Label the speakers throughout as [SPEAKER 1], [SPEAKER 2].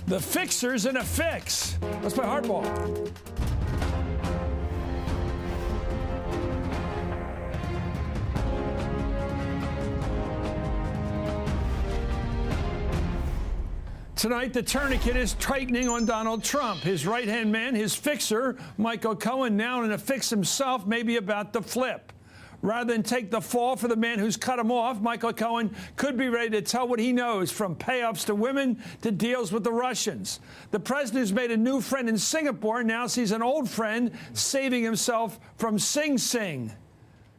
[SPEAKER 1] The fixer's in a fix. Let's play hardball. Tonight, the tourniquet is tightening on Donald Trump. His right-hand man, his fixer, Michael Cohen, now in a fix himself, may be about to flip. Rather than take the fall for the man who's cut him off, Michael Cohen could be ready to tell what he knows, from payoffs to women to deals with the Russians. The president, who's made a new friend in Singapore, now sees an old friend saving himself from Sing Sing.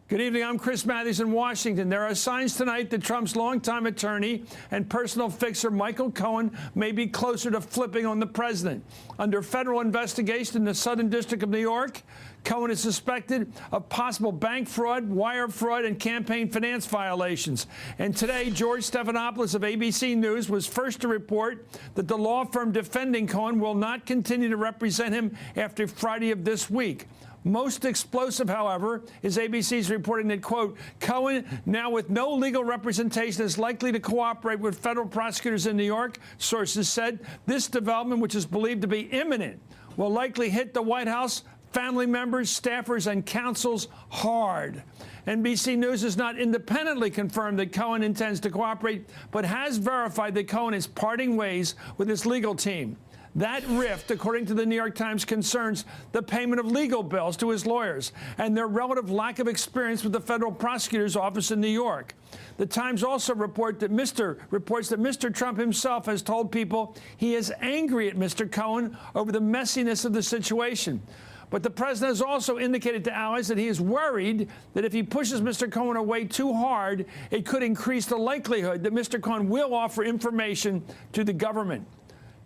[SPEAKER 1] Good evening. I'm Chris Matthews in Washington. There are signs tonight that Trump's longtime attorney and personal fixer Michael Cohen may be closer to flipping on the president. Under federal investigation in the Southern District of New York, Cohen is suspected of possible bank fraud, wire fraud, and campaign finance violations. And today, George Stephanopoulos of ABC News was first to report that the law firm defending Cohen will not continue to represent him after Friday of this week. Most explosive, however, is ABC's reporting that, quote, Cohen, now with no legal representation, is likely to cooperate with federal prosecutors in New York. Sources said this development, which is believed to be imminent, will likely hit the White House, family members, staffers, and counsels hard. NBC News has not independently confirmed that Cohen intends to cooperate, but has verified that Cohen is parting ways with his legal team. That rift, according to the New York Times, concerns the payment of legal bills to his lawyers and their relative lack of experience with the federal prosecutor's office in New York. The Times also reports that Mr. Trump himself has told people he is angry at Mr. Cohen over the messiness of the situation. But the president has also indicated to allies that he is worried that if he pushes Mr. Cohen away too hard, it could increase the likelihood that Mr. Cohen will offer information to the government.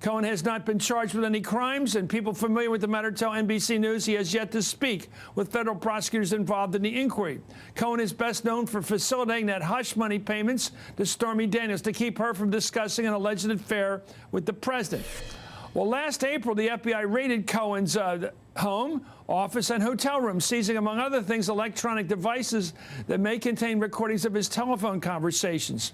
[SPEAKER 1] Cohen has not been charged with any crimes, and people familiar with the matter tell NBC News he has yet to speak with federal prosecutors involved in the inquiry. Cohen is best known for facilitating that hush money payments to Stormy Daniels to keep her from discussing an alleged affair with the president. Well, last April, the FBI raided Cohen's home, office, and hotel room, seizing, among other things, electronic devices that may contain recordings of his telephone conversations.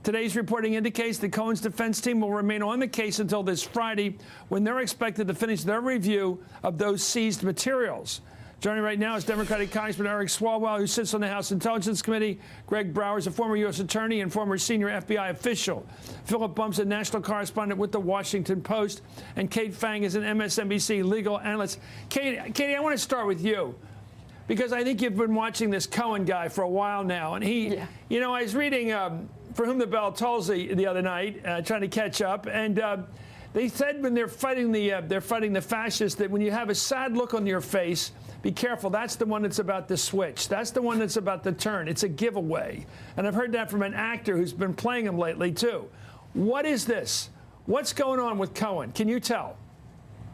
[SPEAKER 1] Today's reporting indicates that Cohen's defense team will remain on the case until this Friday, when they're expected to finish their review of those seized materials. Joining right now is Democratic Congressman Eric Swalwell, who sits on the House Intelligence Committee. Greg Brower is a former U.S. attorney and former senior FBI official. Philip Bumps, a national correspondent with The Washington Post. And Kate Fang is an MSNBC legal analyst. Katie, I want to start with you, because I think you've been watching this Cohen guy for a while now. And he, you know, I was reading For Whom the Bell Tolls the other night, trying to catch up, and they said when they're fighting the fascists that when you have a sad look on your face, be careful. That's the one that's about to switch. That's the one that's about to turn. It's a giveaway. And I've heard that from an actor who's been playing him lately too. What is this? What's going on with Cohen? Can you tell?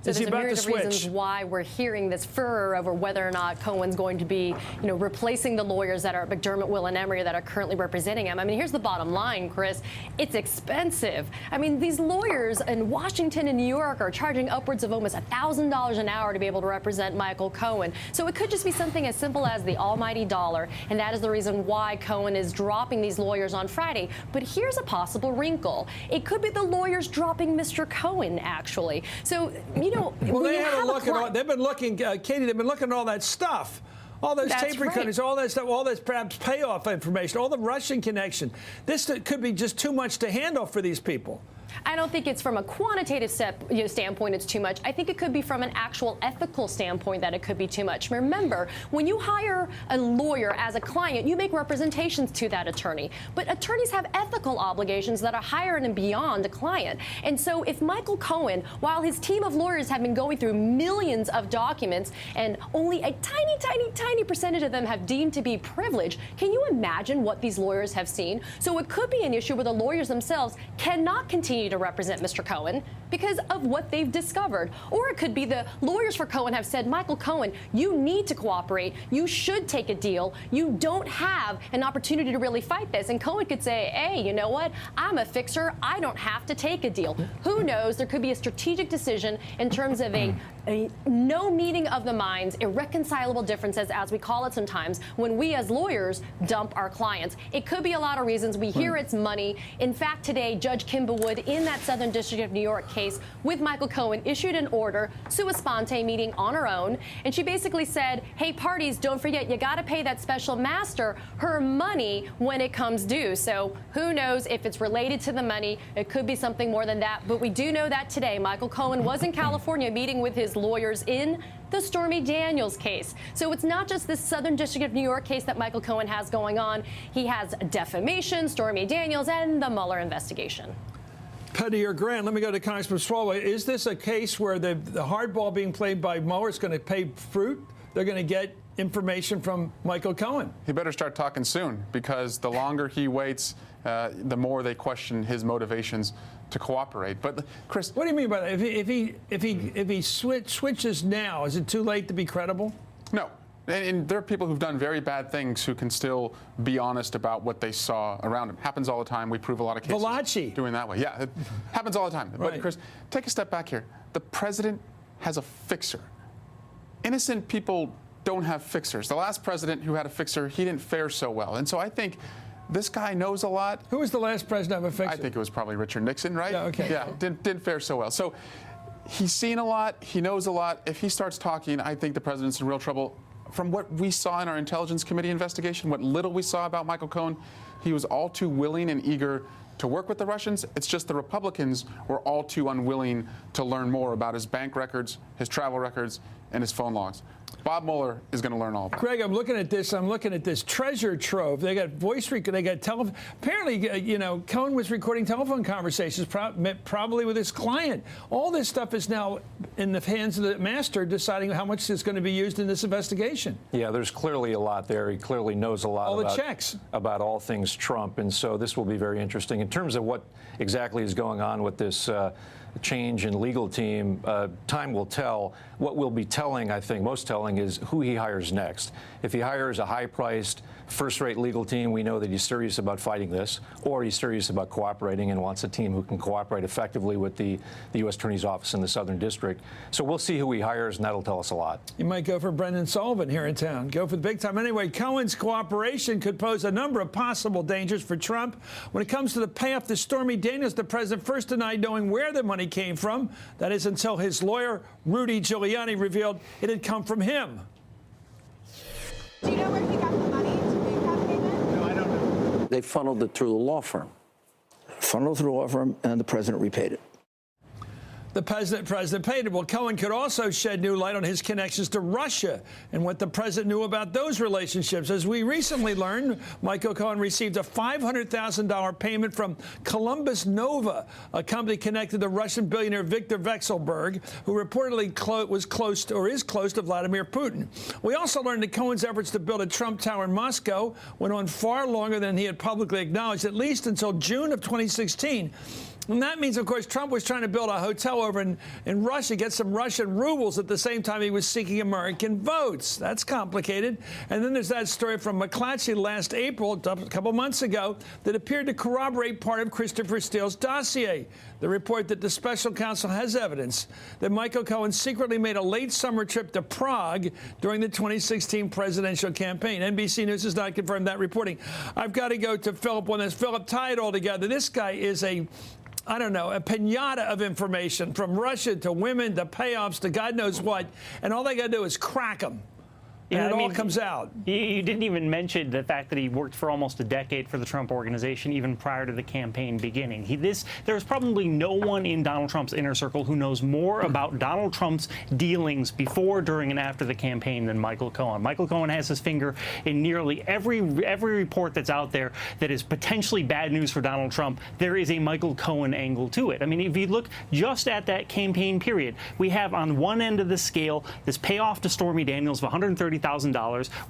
[SPEAKER 2] So there's a myriad of reasons why we're hearing this furor over whether or not Cohen's going to be, replacing the lawyers that are McDermott, Will, and Emery that are currently representing him. I mean, here's the bottom line, Chris. It's expensive. I mean, these lawyers in Washington and New York are charging upwards of almost $1,000 an hour to be able to represent Michael Cohen. So it could just be something as simple as the almighty dollar, and that is the reason why Cohen is dropping these lawyers on Friday. But here's a possible wrinkle. It could be the lawyers dropping Mr. Cohen, actually. So,
[SPEAKER 1] well, they had a look at all. They've been looking, Katie. They've been looking at all that stuff, all those tape recordings, all that stuff, all this perhaps payoff information, all the Russian connection. This could be just too much to handle for these people.
[SPEAKER 2] I don't think it's from a quantitative standpoint it's too much. I think it could be from an actual ethical standpoint that it could be too much. Remember, when you hire a lawyer as a client, you make representations to that attorney. But attorneys have ethical obligations that are higher and beyond a client. And so if Michael Cohen, while his team of lawyers have been going through millions of documents and only a tiny percentage of them have deemed to be privileged, can you imagine what these lawyers have seen? So it could be an issue where the lawyers themselves cannot continue to represent Mr. Cohen because of what they've discovered. Or it could be the lawyers for Cohen have said, Michael Cohen, you need to cooperate. You should take a deal. You don't have an opportunity to really fight this. And Cohen could say, hey, you know what? I'm a fixer. I don't have to take a deal. Who knows? There could be a strategic decision in terms of a no meeting of the minds, irreconcilable differences, as we call it sometimes, when we as lawyers dump our clients. It could be a lot of reasons. We hear it's money. In fact, today, Judge Kimba Wood in that Southern District of New York case with Michael Cohen issued an order, sua sponte, meeting on her own, and she basically said, hey, parties, don't forget, you got to pay that special master her money when it comes due. So who knows if it's related to the money? It could be something more than that. But we do know that today Michael Cohen was in California meeting with his lawyers in the Stormy Daniels case. So it's not just this Southern District of New York case that Michael Cohen has going on. He has defamation, Stormy Daniels, and the Mueller investigation.
[SPEAKER 1] Petty or Grant, let me go to Congressman Swalwell. Is this a case where the hardball being played by Mueller is going to pay fruit? They're going to get information from Michael Cohen.
[SPEAKER 3] He better start talking soon, because the longer he waits, the more they question his motivations to cooperate. But Chris,
[SPEAKER 1] what do you mean by that? If he switches now, is it too late to be credible?
[SPEAKER 3] No. And there are people who've done very bad things who can still be honest about what they saw around him. Happens all the time. We prove a lot of cases
[SPEAKER 1] Valachi
[SPEAKER 3] doing that way. Yeah, it happens all the time.
[SPEAKER 1] Right.
[SPEAKER 3] But Chris, take a step back here. The president has a fixer. Innocent people don't have fixers. The last president who had a fixer, he didn't fare so well. And so I think this guy knows a lot.
[SPEAKER 1] Who was the last president of a fixer?
[SPEAKER 3] I think it was probably Richard Nixon, right?
[SPEAKER 1] Yeah, okay.
[SPEAKER 3] Yeah, didn't fare so well. So he's seen a lot. He knows a lot. If he starts talking, I think the president's in real trouble. From what we saw in our Intelligence Committee investigation, what little we saw about Michael Cohen, he was all too willing and eager to work with the Russians. It's just the Republicans were all too unwilling to learn more about his bank records, his travel records, and his phone logs. Bob Mueller is going to learn all about it.
[SPEAKER 1] Greg, I'm looking at this treasure trove. They got they got telephone. Apparently, Cohen was recording telephone conversations, probably with his client. All this stuff is now in the hands of the master, deciding how much is going to be used in this investigation.
[SPEAKER 4] Yeah, there's clearly a lot there. He clearly knows a lot
[SPEAKER 1] all the checks
[SPEAKER 4] about all things Trump, and so this will be very interesting in terms of what exactly is going on with this change in legal team. Time will tell. What will be telling, I think, most telling, is who he hires next. If he hires a high-priced, first-rate legal team, we know that he's serious about fighting this, or he's serious about cooperating and wants a team who can cooperate effectively with the U.S. Attorney's Office in the Southern District. So we'll see who he hires, and that'll tell us a lot.
[SPEAKER 1] You might go for Brendan Sullivan here in town. Go for the big time. Anyway, Cohen's cooperation could pose a number of possible dangers for Trump. When it comes to the payoff to Stormy Daniels, the president first denied knowing where the money came from. That is until his lawyer, Rudy Giuliani, revealed it had come from him.
[SPEAKER 5] Do you know where he got the money to make that payment?
[SPEAKER 6] No, I don't know.
[SPEAKER 7] They funneled it through a law firm. Funneled through a law firm, and the president repaid it.
[SPEAKER 1] The president paid it. Well, Cohen could also shed new light on his connections to Russia and what the president knew about those relationships. As we recently learned, Michael Cohen received a $500,000 payment from Columbus Nova, a company connected to Russian billionaire Viktor Vekselberg, who reportedly is close to Vladimir Putin. We also learned that Cohen's efforts to build a Trump Tower in Moscow went on far longer than he had publicly acknowledged, at least until June of 2016. And that means, of course, Trump was trying to build a hotel over in Russia, get some Russian rubles at the same time he was seeking American votes. That's complicated. And then there's that story from McClatchy last April, a couple months ago, that appeared to corroborate part of Christopher Steele's dossier. The report that the special counsel has evidence that Michael Cohen secretly made a late summer trip to Prague during the 2016 presidential campaign. NBC News has not confirmed that reporting. I've got to go to Philip on this. Philip, tie it all together. This guy is a pinata of information, from Russia to women to payoffs to God knows what, and all they got to do is crack them. And it all comes out.
[SPEAKER 6] You didn't even mention the fact that he worked for almost a decade for the Trump Organization, even prior to the campaign beginning. There's probably no one in Donald Trump's inner circle who knows more about Donald Trump's dealings before, during, and after the campaign than Michael Cohen. Michael Cohen has his finger in nearly every report that's out there that is potentially bad news for Donald Trump. There is a Michael Cohen angle to it. I mean, if you look just at that campaign period, we have on one end of the scale this payoff to Stormy Daniels of $130,000,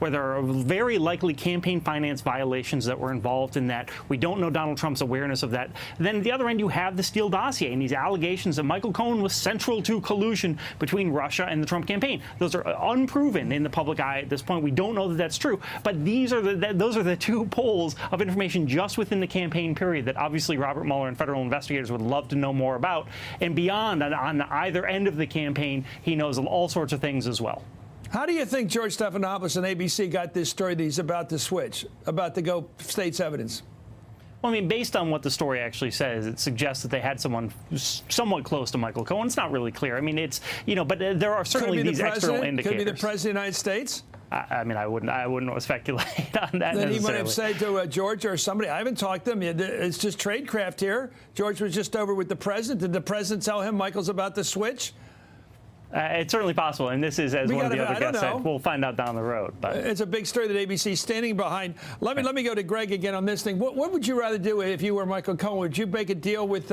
[SPEAKER 6] where there are very likely campaign finance violations that were involved in that. We don't know Donald Trump's awareness of that. Then at the other end, you have the Steele dossier and these allegations that Michael Cohen was central to collusion between Russia and the Trump campaign. Those are unproven in the public eye at this point. We don't know that that's true. But those are the two poles of information just within the campaign period that obviously Robert Mueller and federal investigators would love to know more about. And beyond, on either end of the campaign, he knows all sorts of things as well.
[SPEAKER 1] How do you think George Stephanopoulos and ABC got this story that he's about to switch, about to go state's evidence?
[SPEAKER 6] Well, I mean, based on what the story actually says, it suggests that they had someone somewhat close to Michael Cohen. It's not really clear. I mean, it's, but there are certainly these external indicators.
[SPEAKER 1] Could be the President of the United States?
[SPEAKER 6] I mean, I wouldn't speculate on that
[SPEAKER 1] Then
[SPEAKER 6] necessarily.
[SPEAKER 1] he might have said to George or somebody, I haven't talked to him. It's just tradecraft here. George was just over with the president. Did the president tell him Michael's about to switch?
[SPEAKER 6] It's certainly possible, and this is, as one of the other guests said, we'll find out down the road. But
[SPEAKER 1] it's a big story that ABC's standing behind. Let me go to Greg again on this thing. What would you rather do if you were Michael Cohen? Would you make a deal with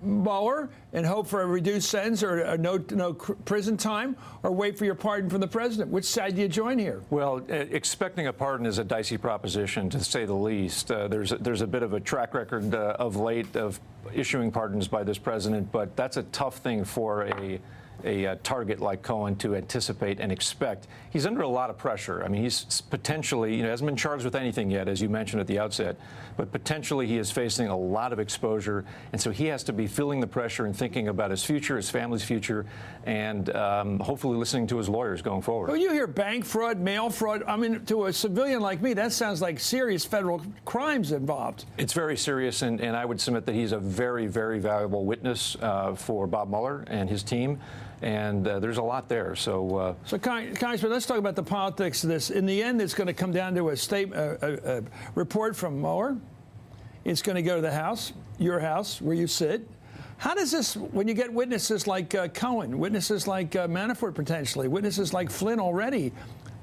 [SPEAKER 1] Mueller and hope for a reduced sentence or no prison time, or wait for your pardon from the president? Which side do you join here?
[SPEAKER 4] Well, expecting a pardon is a dicey proposition, to say the least. There's a bit of a track record of late of issuing pardons by this president, but that's a tough thing for a target like Cohen to anticipate and expect. He's under a lot of pressure. I mean, he's potentially, hasn't been charged with anything yet, as you mentioned at the outset, but potentially he is facing a lot of exposure, and so he has to be feeling the pressure and thinking about his future, his family's future, and hopefully listening to his lawyers going forward.
[SPEAKER 1] Well, you hear bank fraud, mail fraud. I mean, to a civilian like me, that sounds like serious federal crimes involved.
[SPEAKER 4] It's very serious, and I would submit that he's a very, very valuable witness for Bob Mueller and his team. And there's a lot there. So
[SPEAKER 1] Congressman, let's talk about the politics of this. In the end, it's going to come down to a report from Mueller. It's going to go to the House, your house, where you sit. How does this, when you get witnesses like Cohen, witnesses like Manafort potentially, witnesses like Flynn already,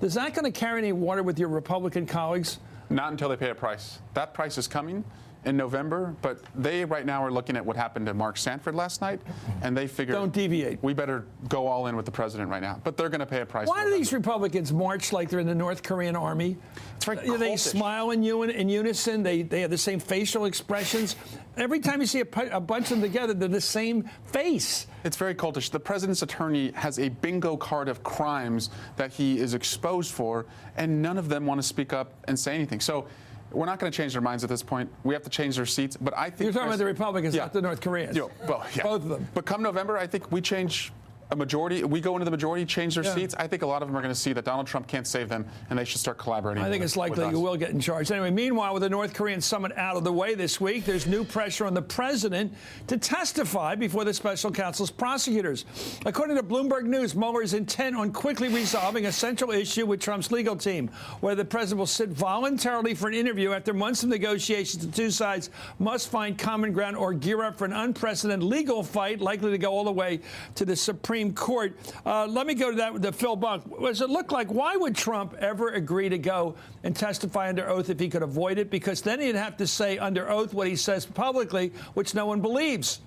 [SPEAKER 1] is that going to carry any water with your Republican colleagues?
[SPEAKER 3] Not until they pay a price. That price is coming in November, but they right now are looking at what happened to Mark Sanford last night, and they figure,
[SPEAKER 1] don't deviate.
[SPEAKER 3] We better go all in with the president right now. But they're going to pay a price.
[SPEAKER 1] Why do these Republicans march like they're in the North Korean army?
[SPEAKER 3] It's very cultish.
[SPEAKER 1] They smile in unison. They have the same facial expressions. Every time you see a bunch of them together, they're the same face.
[SPEAKER 3] It's very cultish. The president's attorney has a bingo card of crimes that he is exposed for, and none of them want to speak up and say anything. So we're not going to change their minds at this point. We have to change their seats. But I think
[SPEAKER 1] you're talking about the Republicans, not the North Koreans.
[SPEAKER 3] Well, yeah.
[SPEAKER 1] Both of them.
[SPEAKER 3] But come November, I think we change a majority. We go into the majority, change their seats. I think a lot of them are going to see that Donald Trump can't save them, and they should start collaborating.
[SPEAKER 1] I think it's likely you will get in charge. Anyway, meanwhile, with the North Korean summit out of the way this week, there's new pressure on the president to testify before the special counsel's prosecutors. According to Bloomberg News, Mueller is intent on quickly resolving a central issue with Trump's legal team, whether the president will sit voluntarily for an interview after months of negotiations. The two sides must find common ground or gear up for an unprecedented legal fight, likely to go all the way to the Supreme Court. Let me go to that with the Phil Bunk. Does it look like, why would Trump ever agree to go and testify under oath if he could avoid it? Because then he'd have to say under oath what he says publicly, which no one believes.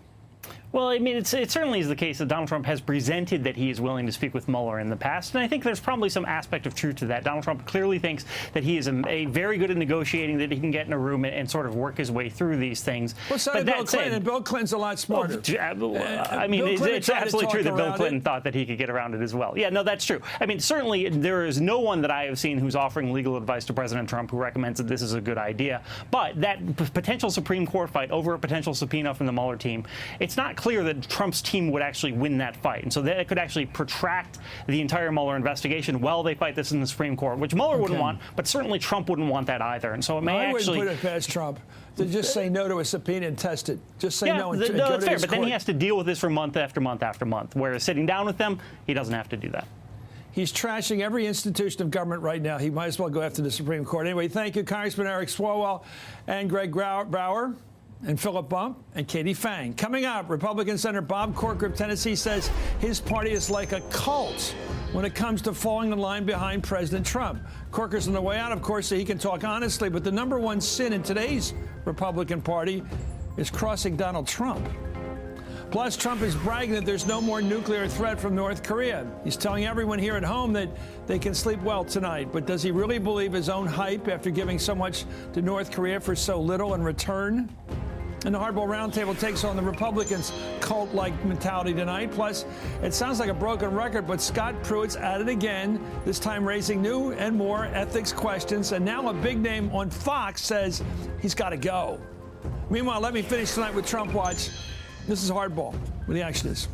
[SPEAKER 6] Well, I mean, it certainly is the case that Donald Trump has presented that he is willing to speak with Mueller in the past, and I think there's probably some aspect of truth to that. Donald Trump clearly thinks that he is a very good at negotiating, that he can get in a room and sort of work his way through these things.
[SPEAKER 1] Well, so did Bill Clinton, and Bill Clinton's a lot smarter.
[SPEAKER 6] I mean, it's absolutely true that Bill Clinton thought that he could get around it as well. Yeah, no, that's true. I mean, certainly there is no one that I have seen who's offering legal advice to President Trump who recommends that this is a good idea. But that potential Supreme Court fight over a potential subpoena from the Mueller team, it's not clear that Trump's team would actually win that fight. And so that could actually protract the entire Mueller investigation while they fight this in the Supreme Court, which Mueller wouldn't want, but certainly Trump wouldn't want that either. And so it may
[SPEAKER 1] I wouldn't put it past Trump to just say no to a subpoena and test it. Just say no and
[SPEAKER 6] no,
[SPEAKER 1] go
[SPEAKER 6] that's
[SPEAKER 1] to
[SPEAKER 6] fair,
[SPEAKER 1] his
[SPEAKER 6] but
[SPEAKER 1] court.
[SPEAKER 6] then he has to deal with this for month after month after month, whereas sitting down with them, he doesn't have to do that.
[SPEAKER 1] He's trashing every institution of government right now. He might as well go after the Supreme Court. Anyway, thank you, Congressman Eric Swalwell and Greg Brower and Philip Bump and Katie Fang. Coming up, Republican Senator Bob Corker of Tennessee says his party is like a cult when it comes to falling in line behind President Trump. Corker's on the way out, of course, so he can talk honestly, but the number one sin in today's Republican Party is crossing Donald Trump. Plus, Trump is bragging that there's no more nuclear threat from North Korea. He's telling everyone here at home that they can sleep well tonight. But does he really believe his own hype after giving so much to North Korea for so little in return? And the Hardball Roundtable takes on the Republicans' cult-like mentality tonight. Plus, it sounds like a broken record, but Scott Pruitt's at it again, this time raising new and more ethics questions. And now a big name on Fox says he's got to go. Meanwhile, let me finish tonight with Trump Watch. This is Hardball, where the action is.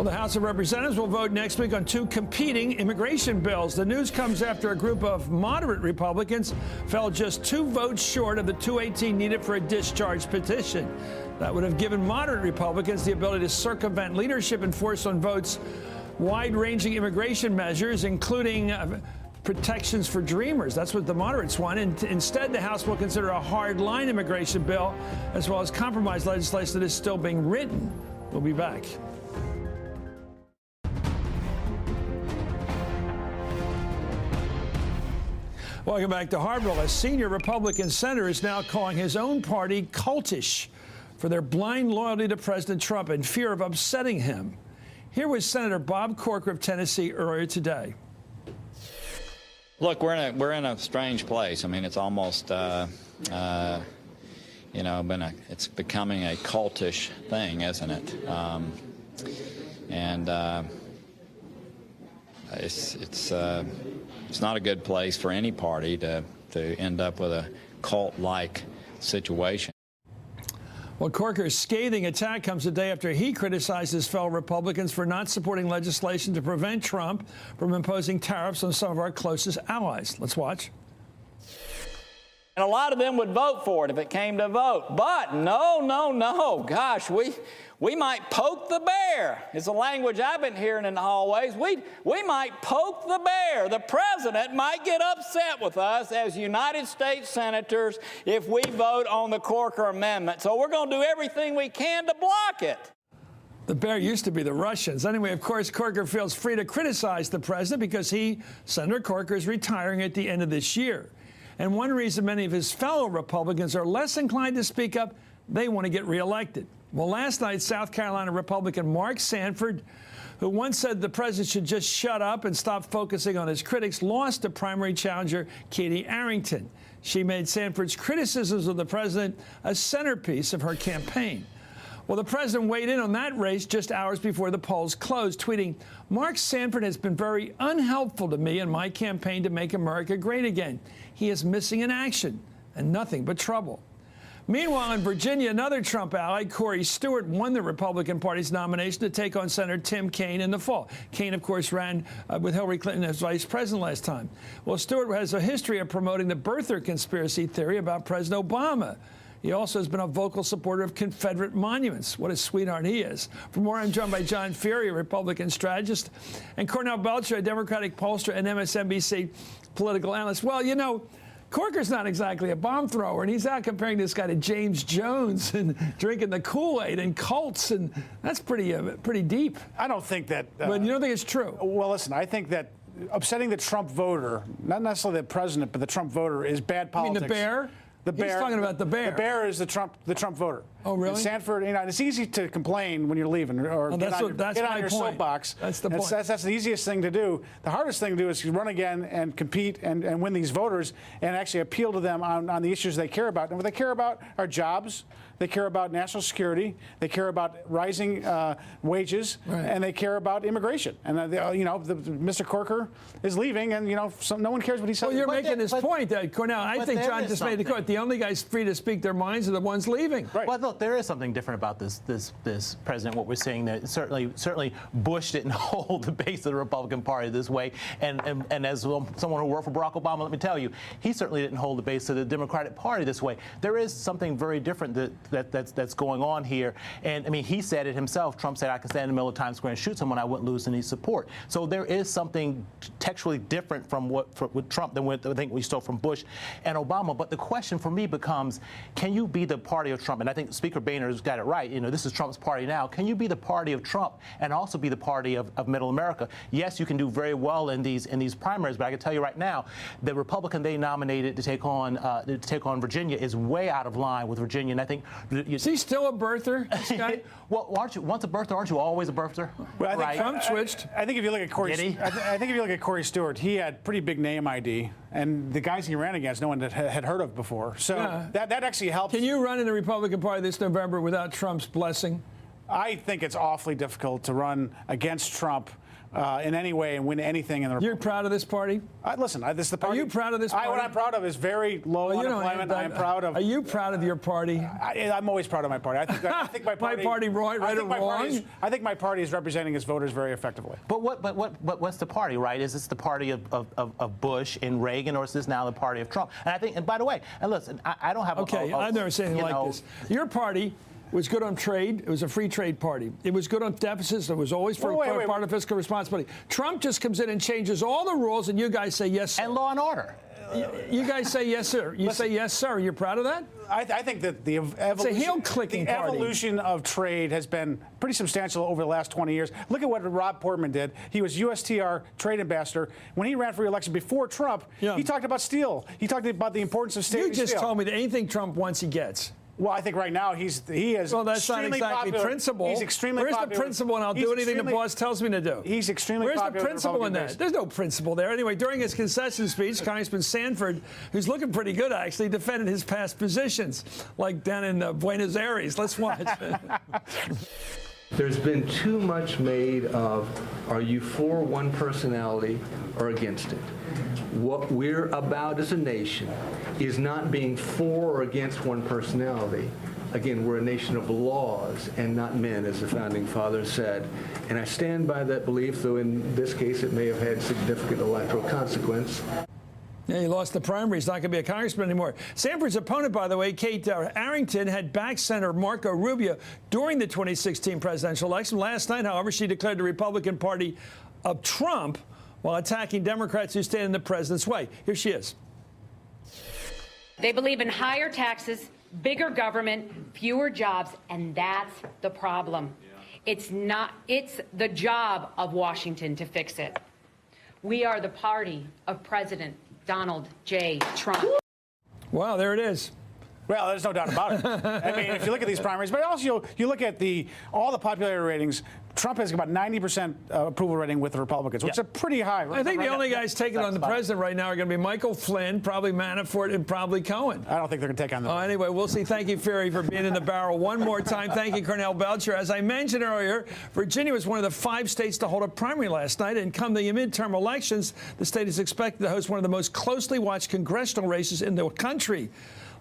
[SPEAKER 1] Well, the House of Representatives will vote next week on two competing immigration bills. The news comes after a group of moderate Republicans fell just 2 votes short of the 218 needed for a discharge petition. That would have given moderate Republicans the ability to circumvent leadership and force on votes wide-ranging immigration measures, including protections for dreamers. That's what the moderates want. And instead, the House will consider a hard-line immigration bill, as well as compromise legislation that is still being written. We'll be back. Welcome back to Hardball. A senior Republican senator is now calling his own party cultish for their blind loyalty to President Trump and fear of upsetting him. Here was Senator Bob Corker of Tennessee earlier today.
[SPEAKER 8] Look, we're in a strange place. I mean, it's almost it's becoming a cultish thing, isn't it? It's not a good place for any party to end up with a cult-like situation.
[SPEAKER 1] Well, Corker's scathing attack comes a day after he criticized his fellow Republicans for not supporting legislation to prevent Trump from imposing tariffs on some of our closest allies. Let's watch.
[SPEAKER 9] And a lot of them would vote for it if it came to vote. But no. Gosh, we might poke the bear. It's a language I've been hearing in the hallways. We might poke the bear. The president might get upset with us as United States senators if we vote on the Corker Amendment. So we're going to do everything we can to block it.
[SPEAKER 1] The bear used to be the Russians. Anyway, of course, Corker feels free to criticize the president because Senator Corker, is retiring at the end of this year. And one reason many of his fellow Republicans are less inclined to speak up, they want to get reelected. Well, last night, South Carolina Republican Mark Sanford, who once said the president should just shut up and stop focusing on his critics, lost to primary challenger Katie Arrington. She made Sanford's criticisms of the president a centerpiece of her campaign. Well, the president weighed in on that race just hours before the polls closed, tweeting, "Mark Sanford has been very unhelpful to me in my campaign to make America great again. He is missing in action and nothing but trouble." Meanwhile, in Virginia, another Trump ally, Corey Stewart, won the Republican Party's nomination to take on Senator Tim Kaine in the fall. Kaine, of course, ran with Hillary Clinton as vice president last time. Well, Stewart has a history of promoting the birther conspiracy theory about President Obama. He also has been a vocal supporter of Confederate monuments. What a sweetheart he is. For more, I'm joined by John Ferry, a Republican strategist, and Cornell Belcher, a Democratic pollster and MSNBC political analyst. Well, you know, Corker's not exactly a bomb thrower, and he's out comparing this guy to James Jones and drinking the Kool-Aid and cults, and that's pretty deep.
[SPEAKER 10] I don't think that.
[SPEAKER 1] But you don't think it's true?
[SPEAKER 10] Well, listen, I think that upsetting the Trump voter, not necessarily the president, but the Trump voter, is bad politics.
[SPEAKER 1] You mean the bear?
[SPEAKER 10] The bear.
[SPEAKER 1] He's talking about the bear.
[SPEAKER 10] The bear is the Trump voter.
[SPEAKER 1] Oh, really?
[SPEAKER 10] And Sanford, you know, it's easy to complain when you're leaving or get on your soapbox.
[SPEAKER 1] That's the point.
[SPEAKER 10] That's the easiest thing to do. The hardest thing to do is to run again and compete and win these voters and actually appeal to them on the issues they care about. And what they care about are jobs. They care about national security. They care about rising wages, right, and they care about immigration. And Mr. Corker is leaving, and no one cares what he says.
[SPEAKER 1] Well, you're making this point, Cornell. I think John just made the point. The only guys free to speak their minds are the ones leaving.
[SPEAKER 10] Right.
[SPEAKER 11] Well, look, there is something different about this president. What we're seeing that certainly Bush didn't hold the base of the Republican Party this way, and as someone who worked for Barack Obama, let me tell you, he certainly didn't hold the base of the Democratic Party this way. There is something very different that's going on here. And I mean, he said it himself. Trump said, "I can stand in the middle of Times Square and shoot someone. I wouldn't lose any support." So there is something textually different with Trump than what I think we saw from Bush and Obama. But the question for me becomes, can you be the party of Trump? And I think Speaker Boehner's got it right. This is Trump's party now. Can you be the party of Trump and also be the party of Middle America? Yes, you can do very well in these primaries, but I can tell you right now, the Republican they nominated to take on Virginia is way out of line with Virginia. And I think
[SPEAKER 1] is he still a birther, this guy?
[SPEAKER 11] Well, aren't you once a birther? Aren't you always a birther?
[SPEAKER 10] Well, I think
[SPEAKER 11] right?
[SPEAKER 1] Trump switched.
[SPEAKER 10] I think if you look at Corey, I think if you look at Corey Stewart, he had pretty big name ID, and the guys he ran against, no one had heard of before. So that actually helps.
[SPEAKER 1] Can you run in the Republican Party this November without Trump's blessing?
[SPEAKER 10] I think it's awfully difficult to run against Trump in any way and win anything in the
[SPEAKER 1] You're proud of this party?
[SPEAKER 10] Listen, this is the party.
[SPEAKER 1] Are you proud of this party?
[SPEAKER 10] What I'm proud of is very low unemployment. I'm proud of.
[SPEAKER 1] Are you proud of your party?
[SPEAKER 10] I'm always proud of my party. I think my party.
[SPEAKER 1] My party, right or wrong?
[SPEAKER 10] I think my party is representing its voters very effectively.
[SPEAKER 11] But what's the party, right? Is this the party of Bush and Reagan, or is this now the party of Trump? And I think, and by the way, and listen, I don't have.
[SPEAKER 1] I've never seen anything like this. Your party was good on trade. It was a free trade party. It was good on deficits. It was always for part of fiscal responsibility. Trump just comes in and changes all the rules, and you guys say yes, sir.
[SPEAKER 11] And law and order.
[SPEAKER 1] You guys say yes, sir. You say yes, sir. You're proud of that?
[SPEAKER 10] I think that the evolution of trade has been pretty substantial over the last 20 years. Look at what Rob Portman did. He was USTR trade ambassador. When he ran for re-election before Trump, he talked about steel. He talked about the importance of steel.
[SPEAKER 1] You just told me that anything Trump wants, he gets.
[SPEAKER 10] Well, I think right now he is.
[SPEAKER 1] Well, that's not exactly principle.
[SPEAKER 10] He's extremely
[SPEAKER 1] popular.
[SPEAKER 10] Where's
[SPEAKER 1] the principle? And I'll do anything the boss tells me to do.
[SPEAKER 10] He's extremely
[SPEAKER 1] Where's
[SPEAKER 10] popular.
[SPEAKER 1] the principle in that? There's no principle there. Anyway, during his concession speech, Congressman Sanford, who's looking pretty good actually, defended his past positions, like down in Buenos Aires. Let's watch.
[SPEAKER 12] There's been too much made of, are you for one personality or against it? What we're about as a nation is not being for or against one personality. Again, we're a nation of laws and not men, as the Founding Fathers said. And I stand by that belief, though in this case it may have had significant electoral consequence.
[SPEAKER 1] Yeah, he lost the primary. He's not going to be a congressman anymore. Sanford's opponent, by the way, Kate Arrington, had backed Senator Marco Rubio during the 2016 presidential election. Last night, however, she declared the Republican Party of Trump while attacking Democrats who stand in the president's way. Here she is.
[SPEAKER 13] They believe in higher taxes, bigger government, fewer jobs, and that's the problem. It's the job of Washington to fix it. We are the party of President Donald J. Trump.
[SPEAKER 1] Wow, there it is.
[SPEAKER 10] Well, there's no doubt about it. I mean, if you look at these primaries, but also you look at all the popularity ratings, Trump has about 90% approval rating with the Republicans, which is pretty high.
[SPEAKER 1] I think the only guys taking on the president right now are going to be Michael Flynn, probably Manafort, and probably Cohen.
[SPEAKER 10] I don't think they're going to take on them.
[SPEAKER 1] Anyway, we'll see. Thank you, Ferry, for being in the barrel one more time. Thank you, Cornell Belcher. As I mentioned earlier, Virginia was one of the 5 states to hold a primary last night, and come the midterm elections, the state is expected to host one of the most closely watched congressional races in the country.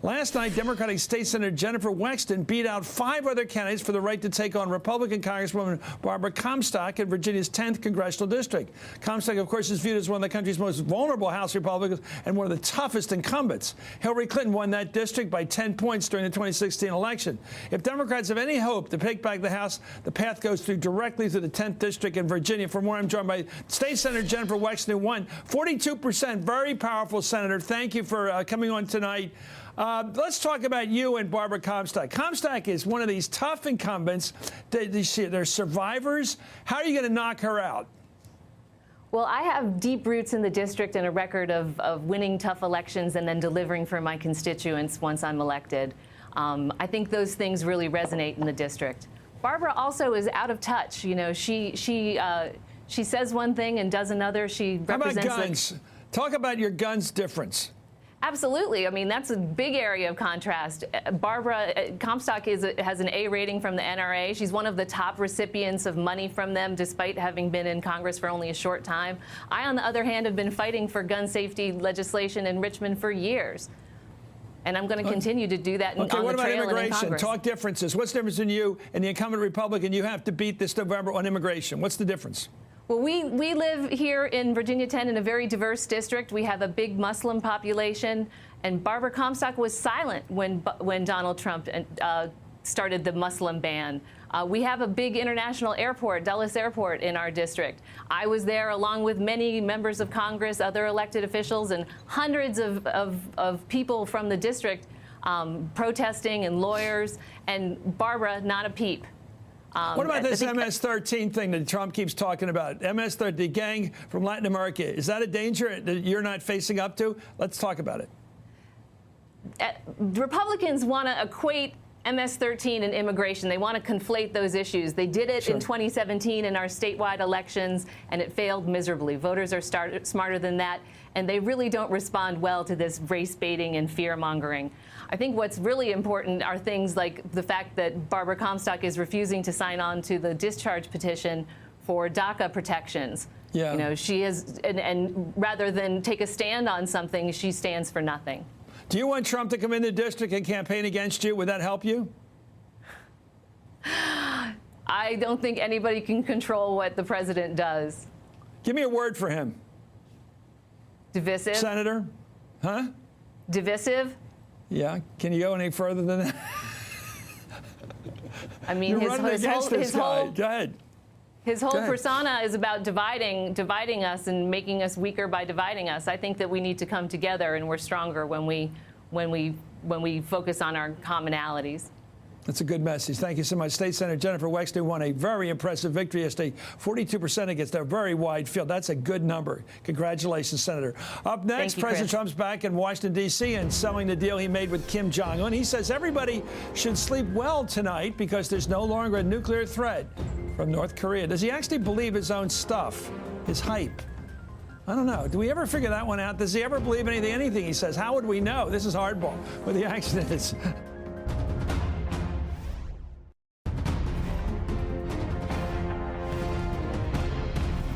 [SPEAKER 1] Last night, Democratic State Senator Jennifer Wexton beat out 5 other candidates for the right to take on Republican Congresswoman Barbara Comstock in Virginia's 10th congressional district. Comstock, of course, is viewed as one of the country's most vulnerable House Republicans and one of the toughest incumbents. Hillary Clinton won that district by 10 points during the 2016 election. If Democrats have any hope to take back the House, the path goes directly through the 10th district in Virginia. For more, I'm joined by State Senator Jennifer Wexton, who won 42%. Very powerful senator. Thank you for coming on tonight. Let's talk about you and Barbara Comstock. Comstock is one of these tough incumbents. They're survivors. How are you going to knock her out?
[SPEAKER 14] Well, I have deep roots in the district and a record of winning tough elections and then delivering for my constituents once I'm elected. I think those things really resonate in the district. Barbara also is out of touch. You know, she says one thing and does another. She represents.
[SPEAKER 1] How about guns? Talk about your guns difference.
[SPEAKER 14] Absolutely. I mean, that's a big area of contrast. Barbara Comstock has an A rating from the NRA. She's one of the top recipients of money from them, despite having been in Congress for only a short time. I, on the other hand, have been fighting for gun safety legislation in Richmond for years. And I'm going to continue to do that on the trail and in Congress.
[SPEAKER 1] Okay, what about immigration? Talk differences. What's the difference in you and the incumbent Republican you have to beat this November on immigration? What's the difference?
[SPEAKER 14] Well, we live here in Virginia 10 in a very diverse district. We have a big Muslim population, and Barbara Comstock was silent when Donald Trump started the Muslim ban. We have a big international airport, Dulles Airport, in our district. I was there along with many members of Congress, other elected officials, and hundreds of people from the district protesting, and lawyers, and Barbara, not a peep.
[SPEAKER 1] What about this MS-13 thing that Trump keeps talking about? MS-13, the gang from Latin America. Is that a danger that you're not facing up to? Let's talk about it.
[SPEAKER 14] Republicans want to equate MS-13 and immigration. They want to conflate those issues. They did it in 2017 in our statewide elections, and it failed miserably. Voters are smarter than that, and they really don't respond well to this race baiting and fear mongering. I think what's really important are things like the fact that Barbara Comstock is refusing to sign on to the discharge petition for DACA protections.
[SPEAKER 1] Yeah.
[SPEAKER 14] You know, she is, and rather than take a stand on something, she stands for nothing.
[SPEAKER 1] Do you want Trump to come in the district and campaign against you? Would that help you?
[SPEAKER 14] I don't think anybody can control what the president does.
[SPEAKER 1] Give me a word for him.
[SPEAKER 14] Divisive.
[SPEAKER 1] Senator? Huh?
[SPEAKER 14] Divisive.
[SPEAKER 1] Yeah. Can you go any further than that?
[SPEAKER 14] I mean,
[SPEAKER 1] You're running against this guy. Go ahead.
[SPEAKER 14] His whole persona is about dividing us and making us weaker by dividing us. I think that we need to come together, and we're stronger when we focus on our commonalities.
[SPEAKER 1] That's a good message. Thank you so much. State Senator Jennifer Wexton won a very impressive victory yesterday, 42% against a very wide field. That's a good number. Congratulations, Senator. Up next, President Trump's back in Washington, D.C. and selling the deal he made with Kim Jong-un. He says everybody should sleep well tonight because there's no longer a nuclear threat from North Korea. Does he actually believe his own stuff, his hype? I don't know. Do we ever figure that one out? Does he ever believe anything he says? How would we know? This is Hardball, where the action is.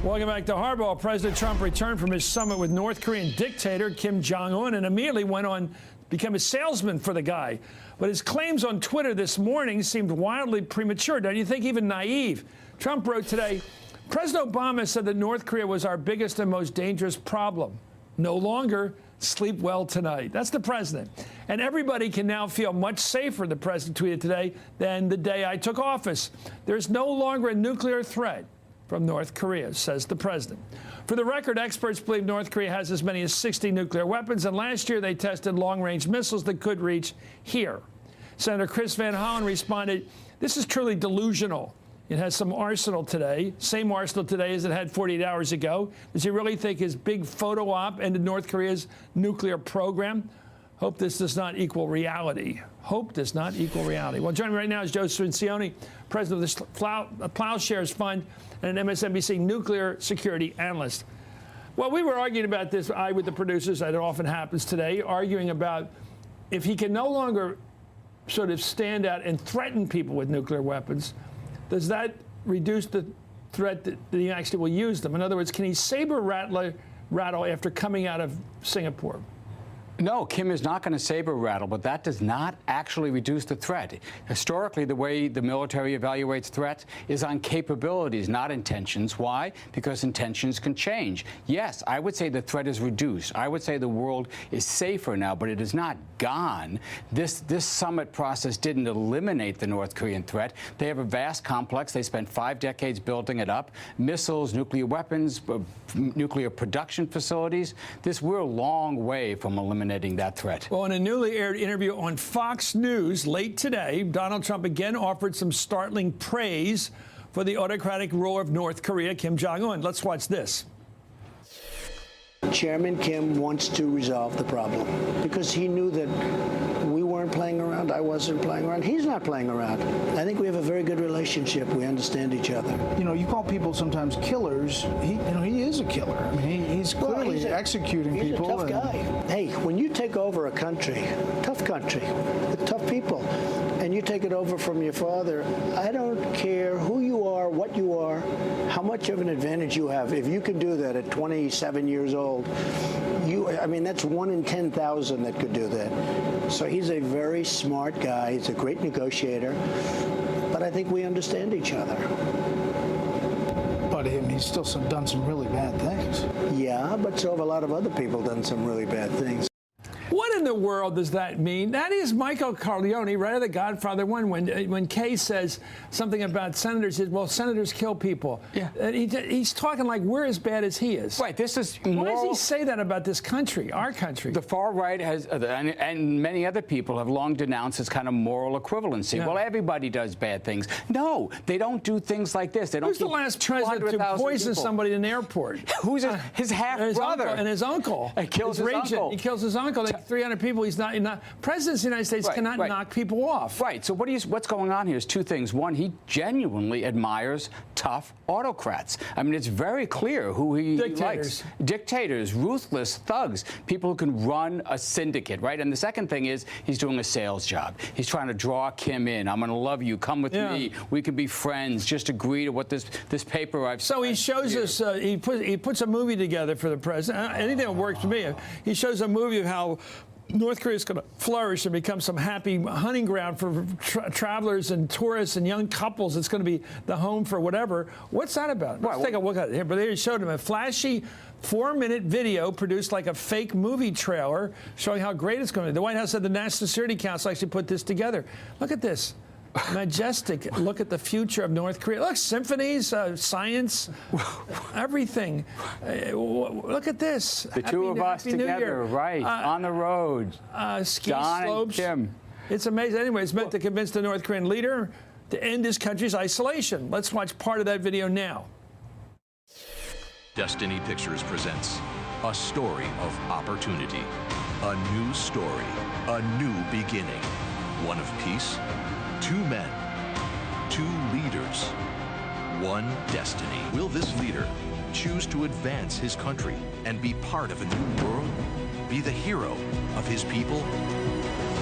[SPEAKER 1] Welcome back to Hardball. President Trump returned from his summit with North Korean dictator Kim Jong-un and immediately went on become a salesman for the guy. But his claims on Twitter this morning seemed wildly premature. Don't you think? Even naive. Trump wrote today, President Obama said that North Korea was our biggest and most dangerous problem. No longer. Sleep well tonight. That's the president. And everybody can now feel much safer, the president tweeted today, than the day I took office. There's no longer a nuclear threat from North Korea, says the president. For the record, experts believe North Korea has as many as 60 nuclear weapons, and last year they tested long-range missiles that could reach here. Senator Chris Van Hollen responded, this is truly delusional. It has some arsenal today, same arsenal today as it had 48 hours ago. Does he really think his big photo op ended North Korea's nuclear program? Hope this does not equal reality. Hope does not equal reality. Well, joining me right now is Joe Cincione, president of the Plowshares Fund and an MSNBC nuclear security analyst. Well, we were arguing about this, with the producers, as it often happens today, arguing about if he can no longer sort of stand out and threaten people with nuclear weapons, does that reduce the threat that he actually will use them? In other words, can he saber rattle after coming out of Singapore?
[SPEAKER 15] No, Kim is not going to saber rattle, but that does not actually reduce the threat. Historically, the way the military evaluates threats is on capabilities, not intentions. Why? Because intentions can change. Yes, I would say the threat is reduced. I would say the world is safer now, but it is not gone. This summit process didn't eliminate the North Korean threat. They have a vast complex. They spent 5 decades building it up. Missiles, nuclear weapons, nuclear production facilities. We're a long way from eliminating that threat.
[SPEAKER 1] Well, in a newly aired interview on Fox News late today, Donald Trump again offered some startling praise for the autocratic ruler of North Korea, Kim Jong-un. Let's watch this.
[SPEAKER 16] Chairman Kim wants to resolve the problem because he knew that we weren't playing around. I wasn't playing around. He's not playing around. I think we have a very good relationship. We understand each other.
[SPEAKER 10] You know, you call people sometimes killers. He is a killer. I mean, he's clearly executing people.
[SPEAKER 16] He's a tough guy. Hey, when you take over a country, tough country, with tough people, and you take it over from your father, I don't care who you are, what you are, how much of an advantage you have. If you can do that at 27 years old, I mean, that's 1 in 10,000 that could do that. So he's a very smart guy. He's a great negotiator. But I think we understand each other.
[SPEAKER 10] But he's still done some really bad things.
[SPEAKER 16] Yeah, but so have a lot of other people done some really bad things.
[SPEAKER 1] What in the world does that mean? That is Michael Corleone, right, of The Godfather 1, when Kay says something about senators. Well, senators kill people. Yeah. He's talking like we're as bad as he is.
[SPEAKER 15] Right. This is
[SPEAKER 1] Why does he say that about this country, our country?
[SPEAKER 15] The far right has, and many other people have long denounced this kind of moral equivalency. Yeah. Well, everybody does bad things. No, they don't do things like this. They don't.
[SPEAKER 1] Who's the last president to poison somebody in an airport?
[SPEAKER 15] Who's his half brother?
[SPEAKER 1] And his uncle.
[SPEAKER 15] He kills his uncle.
[SPEAKER 1] He kills his uncle. 3 300 people. He's not. Presidents of the United States cannot knock people off.
[SPEAKER 15] Right. So what's going on here is two things. One, he genuinely admires tough autocrats. I mean, it's very clear who he likes. Dictators, ruthless thugs, people who can run a syndicate, right? And the second thing is he's doing a sales job. He's trying to draw Kim in. I'm going to love you. Come with me. We can be friends. Just agree to what this paper I've.
[SPEAKER 1] So he shows us. He puts a movie together for the president. Anything that works for me. He shows a movie of how North Korea is going to flourish and become some happy hunting ground for travelers and tourists and young couples. It's going to be the home for whatever. What's that about? Let's take a look at it here. But they showed him a flashy 4-minute video produced like a fake movie trailer showing how great it's going to be. The White House said the National Security Council actually put this together. Look at this. Majestic look at the future of North Korea. Look, symphonies, science, everything. Look at this.
[SPEAKER 15] The two of us together, right, on the road.
[SPEAKER 1] Ski
[SPEAKER 15] Don
[SPEAKER 1] slopes.
[SPEAKER 15] And Kim.
[SPEAKER 1] It's amazing. Anyway, it's meant to convince the North Korean leader to end his country's isolation. Let's watch part of that video now.
[SPEAKER 17] Destiny Pictures presents a story of opportunity, a new story, a new beginning, one of peace. 2 men, 2 leaders, 1 destiny. Will this leader choose to advance his country and be part of a new world? Be the hero of his people?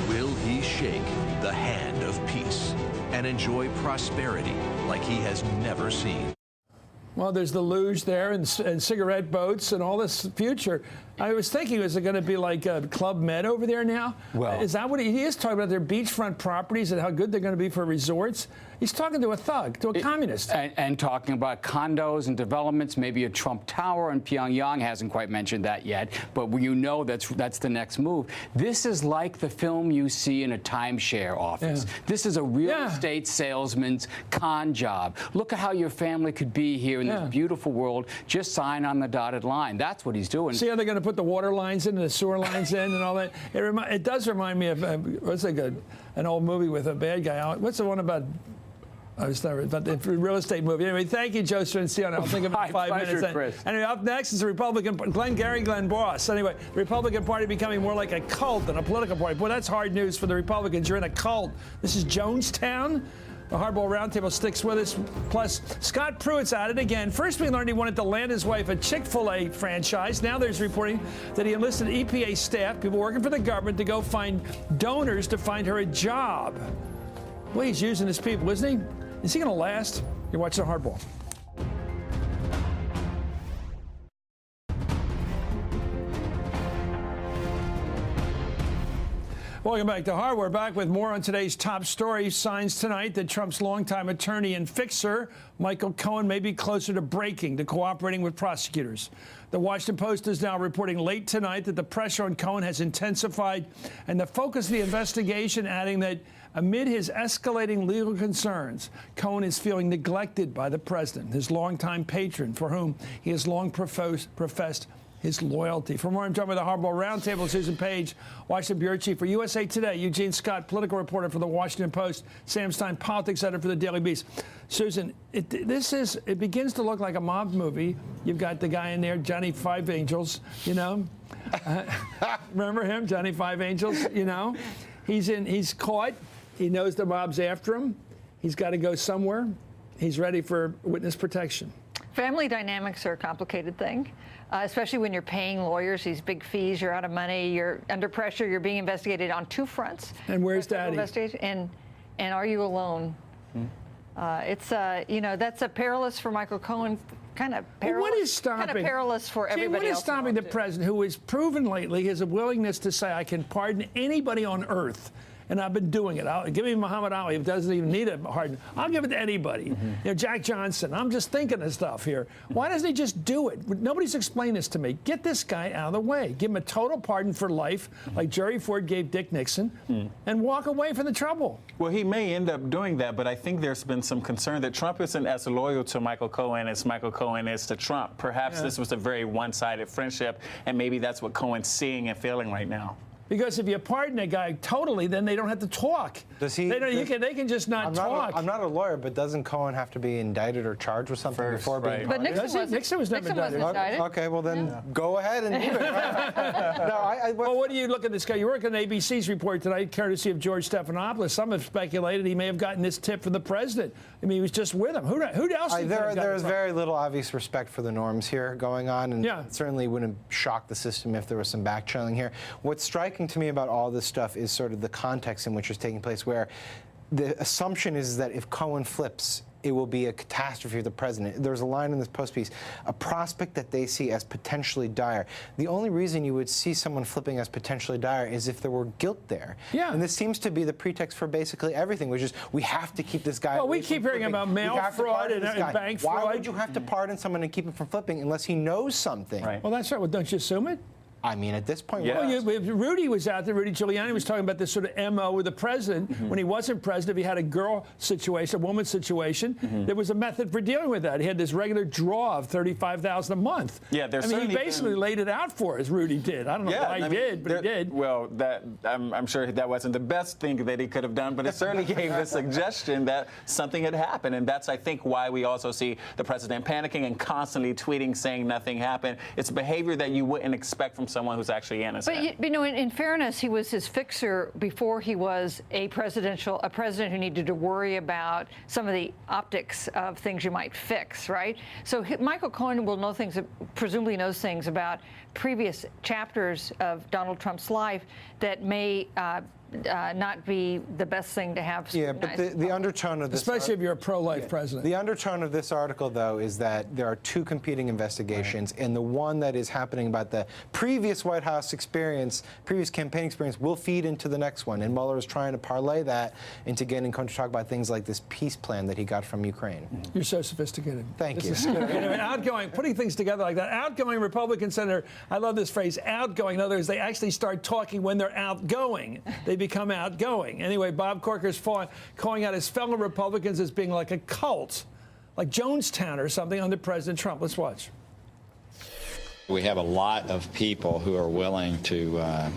[SPEAKER 17] Will he shake the hand of peace and enjoy prosperity like he has never seen?
[SPEAKER 1] Well, there's the luge there and cigarette boats and all this future. I was thinking, is it going to be like Club Med over there now?
[SPEAKER 15] Well,
[SPEAKER 1] is that what he is talking about? Their beachfront properties and how good they're going to be for resorts? He's talking to a thug, to a communist.
[SPEAKER 15] And talking about condos and developments, maybe a Trump Tower in Pyongyang. Hasn't quite mentioned that yet, but you know that's the next move. This is like the film you see in a timeshare office. Yeah. This is a real estate salesman's con job. Look at how your family could be here in this beautiful world. Just sign on the dotted line. That's what he's doing.
[SPEAKER 1] See how they're going to put the water lines in and the sewer lines in and all that? It does remind me of, what's like an old movie with a bad guy. What's the one about? I was sorry about the real estate movie. Anyway, thank you, Joe Stranciano. I'll think of it in 5 minutes.
[SPEAKER 15] Chris.
[SPEAKER 1] Anyway, up next is the Republican, Glenn Boss. Anyway, the Republican Party becoming more like a cult than a political party. Boy, that's hard news for the Republicans. You're in a cult. This is Jonestown. The Hardball Roundtable sticks with us. Plus, Scott Pruitt's at it again. First, we learned he wanted to land his wife a Chick-fil-A franchise. Now there's reporting that he enlisted EPA staff, people working for the government, to go find donors to find her a job. Well, he's using his people, isn't he? Is he going to last? You're watching Hardball. Welcome back to Hard. We're back with more on today's top story. Signs tonight that Trump's longtime attorney and fixer, Michael Cohen, may be closer to breaking, to cooperating with prosecutors. The Washington Post is now reporting late tonight that the pressure on Cohen has intensified, and the focus of the investigation adding that amid his escalating legal concerns, Cohen is feeling neglected by the president, his longtime patron, for whom he has long professed his loyalty. For more, I'm joined by the Hardball Roundtable, Susan Page, Washington Bureau Chief for USA Today, Eugene Scott, political reporter for the Washington Post, Sam Stein, politics editor for the Daily Beast. Susan, it begins to look like a mob movie. You've got the guy in there, Johnny Five Angels, you know. Remember him, Johnny Five Angels, you know. He's caught. He knows the mob's after him. He's got to go somewhere. He's ready for witness protection.
[SPEAKER 18] Family dynamics are a complicated thing, especially when you're paying lawyers these big fees, you're out of money, you're under pressure, you're being investigated on 2 fronts.
[SPEAKER 1] And where's Daddy?
[SPEAKER 18] And are you alone? It's that's a perilous for Michael Cohen, kind of perilous.
[SPEAKER 1] What is stopping?
[SPEAKER 18] Kind of perilous for everybody else.
[SPEAKER 1] What is stopping the president, who has proven lately his willingness to say, I can pardon anybody on earth? And I've been doing it. Give me Muhammad Ali, who doesn't even need a pardon. I'll give it to anybody. You know, Jack Johnson. I'm just thinking of stuff here. Why doesn't he just do it? Nobody's explained this to me. Get this guy out of the way. Give him a total pardon for life, like Jerry Ford gave Dick Nixon, and walk away from the trouble.
[SPEAKER 19] Well, he may end up doing that, but I think there's been some concern that Trump isn't as loyal to Michael Cohen as Michael Cohen is to Trump. Perhaps this was a very one-sided friendship, and maybe that's what Cohen's seeing and feeling right now.
[SPEAKER 1] Because if you pardon a guy totally, then they don't have to talk.
[SPEAKER 20] Does he?
[SPEAKER 1] They can just not talk.
[SPEAKER 20] I'm not a lawyer, but doesn't Cohen have to be indicted or charged with something before being
[SPEAKER 18] But
[SPEAKER 20] pardoned?
[SPEAKER 1] Nixon was never indicted.
[SPEAKER 20] Okay, well then go ahead and do it.
[SPEAKER 1] Well, what do you look at this guy? You work on ABC's report tonight, courtesy of George Stephanopoulos. Some have speculated he may have gotten this tip from the president. I mean, he was just with him. Who else?
[SPEAKER 20] There's very little obvious respect for the norms here going on, and it certainly wouldn't shock the system if there was some back-channeling here. What's striking to me about all this stuff is sort of the context in which it's taking place, where the assumption is that if Cohen flips, it will be a catastrophe for the president. There's a line in this Post piece, a prospect that they see as potentially dire. The only reason you would see someone flipping as potentially dire is if there were guilt there. Yeah. And this seems to be the pretext for basically everything, which is we have to keep this guy away
[SPEAKER 1] we keep hearing about mail fraud and bank fraud.
[SPEAKER 20] Why would you have to pardon someone and keep him from flipping unless he knows something?
[SPEAKER 1] Right. Well, that's right. Well, don't you assume it?
[SPEAKER 20] I mean, at this point,
[SPEAKER 1] Rudy was out there. Rudy Giuliani was talking about this sort of MO with the president. When he wasn't president, if he had a girl situation, a woman situation, there was a method for dealing with that. He had this regular draw of $35,000 a month.
[SPEAKER 19] Yeah, there's
[SPEAKER 1] he basically laid it out for us. Rudy did. I don't know why he did, but he did.
[SPEAKER 19] Well, I'm sure that wasn't the best thing that he could have done, but it certainly gave a suggestion that something had happened, and that's, I think, why we also see the president panicking and constantly tweeting saying nothing happened. It's behavior that you wouldn't expect from someone who's actually innocent.
[SPEAKER 18] But in fairness, he was his fixer before he was a president who needed to worry about some of the optics of things you might fix, right? So Michael Cohen will know things, presumably knows things about previous chapters of Donald Trump's life that may not be the best thing to have.
[SPEAKER 20] Yeah, but the undertone of this,
[SPEAKER 1] especially if you're a pro-life president.
[SPEAKER 20] The undertone of this article, though, is that there are two competing investigations, and the one that is happening about the previous White House experience, previous campaign experience, will feed into the next one. And Mueller is trying to parlay that into getting Cohen to talk about things like this peace plan that he got from Ukraine.
[SPEAKER 1] You're so sophisticated.
[SPEAKER 20] Thank you.
[SPEAKER 1] Anyway, outgoing, putting things together like that. Outgoing Republican senator. I love this phrase, outgoing. In other words, they actually start talking when they're outgoing. They become outgoing. Anyway, Bob Corker's calling out his fellow Republicans as being like a cult, like Jonestown or something under President Trump. Let's watch.
[SPEAKER 8] We have a lot of people who are willing to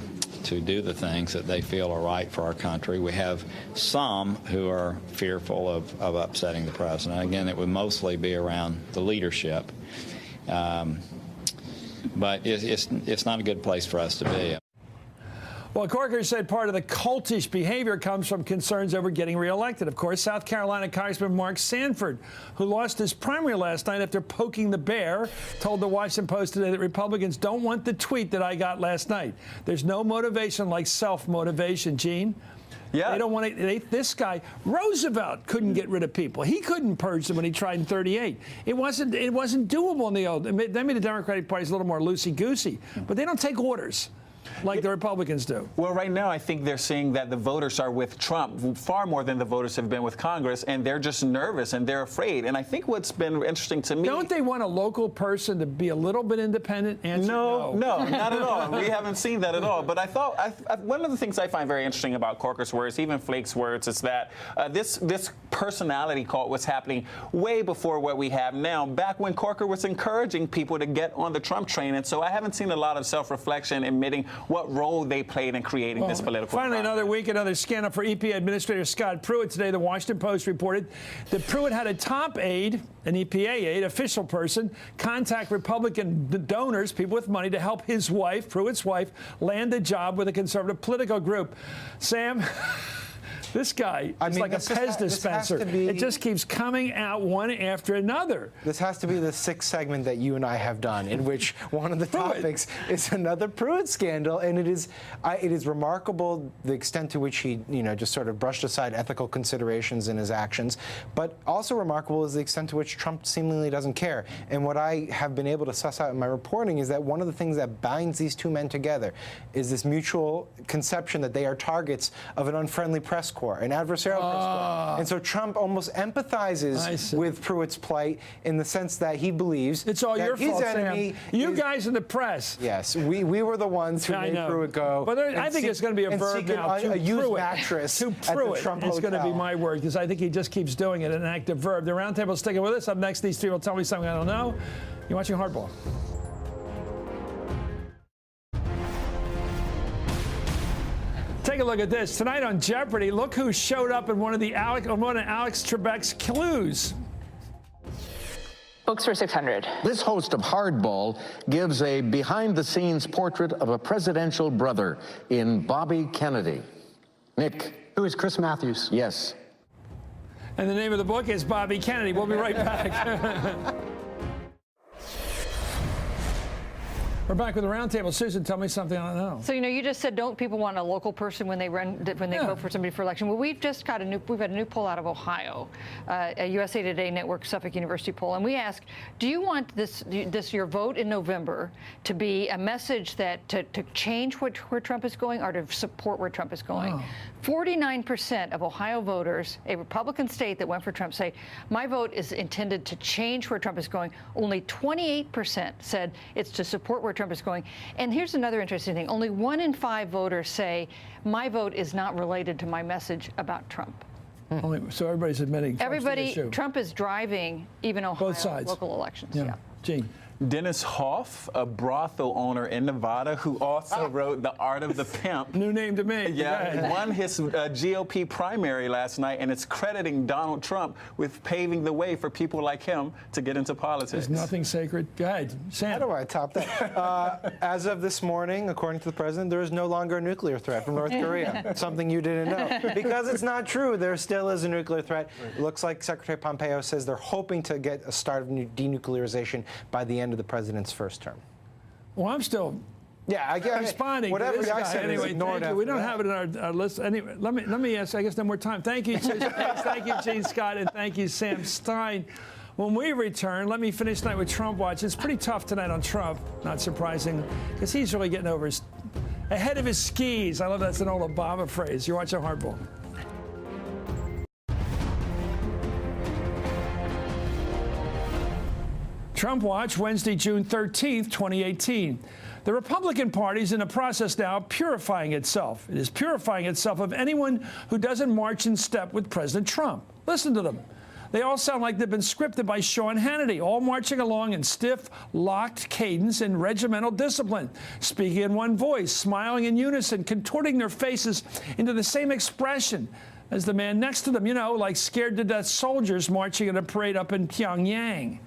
[SPEAKER 8] do the things that they feel are right for our country. We have some who are fearful of upsetting the president. Again, it would mostly be around the leadership. But it's not a good place for us to be.
[SPEAKER 1] Well, Corker said part of the cultish behavior comes from concerns over getting reelected. Of course, South Carolina Congressman Mark Sanford, who lost his primary last night after poking the bear, told the Washington Post today that Republicans don't want the tweet that I got last night. There's no motivation like self-motivation, Gene. Yeah. They don't want to. This guy, Roosevelt, couldn't get rid of people. He couldn't purge them when he tried in '38. It wasn't doable in the old. They made the Democratic Party a little more loosey-goosey, but they don't take orders like the Republicans do.
[SPEAKER 19] Well, right now, I think they're seeing that the voters are with Trump far more than the voters have been with Congress, and they're just nervous and they're afraid. And I think what's been interesting to me...
[SPEAKER 1] Don't they want a local person to be a little bit independent? Answer
[SPEAKER 19] no, not at all. We haven't seen that at all. But I thought one of the things I find very interesting about Corker's words, even Flake's words, is that this personality cult was happening way before what we have now, back when Corker was encouraging people to get on the Trump train. And so I haven't seen a lot of self-reflection admitting what role they played in creating this political
[SPEAKER 1] Finally,
[SPEAKER 19] environment.
[SPEAKER 1] another week, another scandal for EPA Administrator Scott Pruitt. Today, the Washington Post reported that Pruitt had a top aide, an EPA aide, official person, contact Republican donors, people with money, to help his wife, Pruitt's wife, land a job with a conservative political group. Sam... This guy is like a Pez dispenser. It just keeps coming out one after another.
[SPEAKER 20] This has to be the sixth segment that you and I have done, in which one of the topics is another Pruitt scandal, and it is remarkable the extent to which he, just sort of brushed aside ethical considerations in his actions, but also remarkable is the extent to which Trump seemingly doesn't care. And what I have been able to suss out in my reporting is that one of the things that binds these two men together is this mutual conception that they are targets of an unfriendly press corps. An adversarial press corps. And so Trump almost empathizes with Pruitt's plight in the sense that he believes
[SPEAKER 1] it's all
[SPEAKER 20] that
[SPEAKER 1] your
[SPEAKER 20] his
[SPEAKER 1] fault,
[SPEAKER 20] enemy
[SPEAKER 1] Sam. You guys in the press.
[SPEAKER 20] Yes, we were the ones who made Pruitt go.
[SPEAKER 1] But I think it's going to be a verb now.
[SPEAKER 20] A used mattress
[SPEAKER 1] to Pruitt.
[SPEAKER 20] Trump
[SPEAKER 1] it's
[SPEAKER 20] hotel.
[SPEAKER 1] going to be my word, because I think he just keeps doing it, an active verb. The roundtable's sticking with us. Up next, these three will tell me something I don't know. You're watching Hardball. take a look at this. Tonight on Jeopardy, look who showed up in one of Alex Trebek's clues.
[SPEAKER 21] Books for 600.
[SPEAKER 22] This host of Hardball gives a behind-the-scenes portrait of a presidential brother in Bobby Kennedy. Nick.
[SPEAKER 23] Who is Chris Matthews?
[SPEAKER 22] Yes.
[SPEAKER 1] And the name of the book is Bobby Kennedy. We'll be right back. We're back with the roundtable. Susan, tell me something I don't know.
[SPEAKER 18] So, you just said don't people want a local person when they vote for somebody for election? Well, we've had a new poll out of Ohio, a USA Today Network Suffolk University poll, and we ask, do you want your vote in November to be a message that to change where Trump is going or to support where Trump is going? 49% of Ohio voters, a Republican state that went for Trump, say, my vote is intended to change where Trump is going. Only 28% said it's to support where Trump is going. And here's another interesting thing. Only 1 in 5 voters say, my vote is not related to my message about Trump.
[SPEAKER 1] So everybody's admitting
[SPEAKER 18] Trump is driving even Ohio
[SPEAKER 1] both sides.
[SPEAKER 18] Local elections.
[SPEAKER 1] Yeah. Gene.
[SPEAKER 19] Dennis Hoff, a brothel owner in Nevada who also wrote The Art of the Pimp.
[SPEAKER 1] New name to me.
[SPEAKER 19] Yeah, won his GOP primary last night, and it's crediting Donald Trump with paving the way for people like him to get into politics.
[SPEAKER 1] There's nothing sacred. Go ahead, Sam.
[SPEAKER 20] How do I top that? As of this morning, according to the president, there is no longer a nuclear threat from North Korea. Something you didn't know. Because it's not true. There still is a nuclear threat. It looks like Secretary Pompeo says they're hoping to get a start of denuclearization by the end of the president's first term.
[SPEAKER 1] Well, I'm still responding.
[SPEAKER 20] Whatever
[SPEAKER 1] to this
[SPEAKER 20] I
[SPEAKER 1] guy.
[SPEAKER 20] said
[SPEAKER 1] Anyway,
[SPEAKER 20] is ignored.
[SPEAKER 1] thank you. We don't have it in our list. Anyway, let me ask. I guess no more time. Thank you, thank you, Gene Scott, and thank you, Sam Stein. When we return, let me finish tonight with Trump Watch. It's pretty tough tonight on Trump, not surprising, because he's really getting over ahead of his skis. I love that's an old Obama phrase. You're watching Hardball. Trump Watch, Wednesday, June 13th, 2018. The Republican Party is in a process now of purifying itself. It is purifying itself of anyone who doesn't march in step with President Trump. Listen to them. They all sound like they've been scripted by Sean Hannity, all marching along in stiff, locked cadence and regimental discipline, speaking in one voice, smiling in unison, contorting their faces into the same expression as the man next to them, like scared-to-death soldiers marching in a parade up in Pyongyang.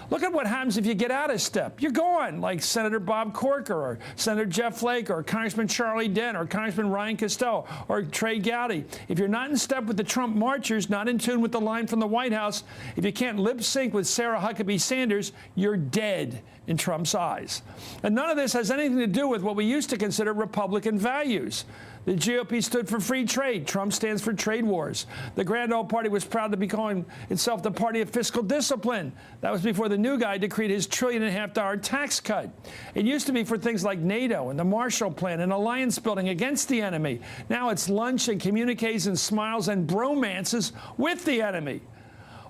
[SPEAKER 1] Look at what happens if you get out of step. You're gone, like Senator Bob Corker or Senator Jeff Flake or Congressman Charlie Dent or Congressman Ryan Costello or Trey Gowdy. If you're not in step with the Trump marchers, not in tune with the line from the White House, if you can't lip sync with Sarah Huckabee Sanders, you're dead in Trump's eyes. And none of this has anything to do with what we used to consider Republican values. The GOP stood for free trade. Trump stands for trade wars. The Grand Old Party was proud to be calling itself the party of fiscal discipline. That was before the new guy decreed his $1.5 trillion tax cut. It used to be for things like NATO and the Marshall Plan and alliance building against the enemy. Now it's lunch and communiques and smiles and bromances with the enemy.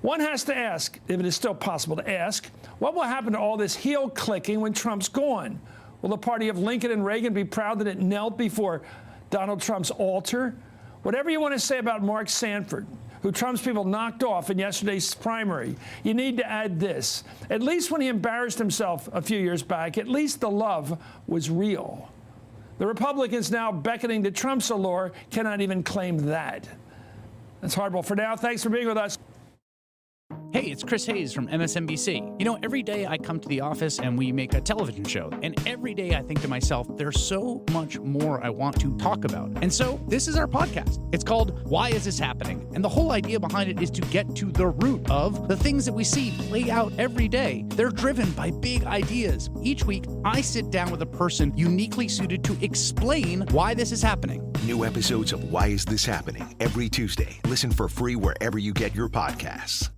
[SPEAKER 1] One has to ask, if it is still possible to ask, what will happen to all this heel clicking when Trump's gone? Will the party of Lincoln and Reagan be proud that it knelt before Donald Trump's altar? Whatever you want to say about Mark Sanford, who Trump's people knocked off in yesterday's primary, you need to add this. At least when he embarrassed himself a few years back, at least the love was real. The Republicans now beckoning to Trump's allure cannot even claim that. That's Hardball for now. Thanks for being with us.
[SPEAKER 24] Hey, it's Chris Hayes from MSNBC. Every day I come to the office and we make a television show. And every day I think to myself, there's so much more I want to talk about. And so this is our podcast. It's called Why Is This Happening? And the whole idea behind it is to get to the root of the things that we see play out every day. They're driven by big ideas. Each week, I sit down with a person uniquely suited to explain why this is happening.
[SPEAKER 25] New episodes of Why Is This Happening? Every Tuesday. Listen for free wherever you get your podcasts.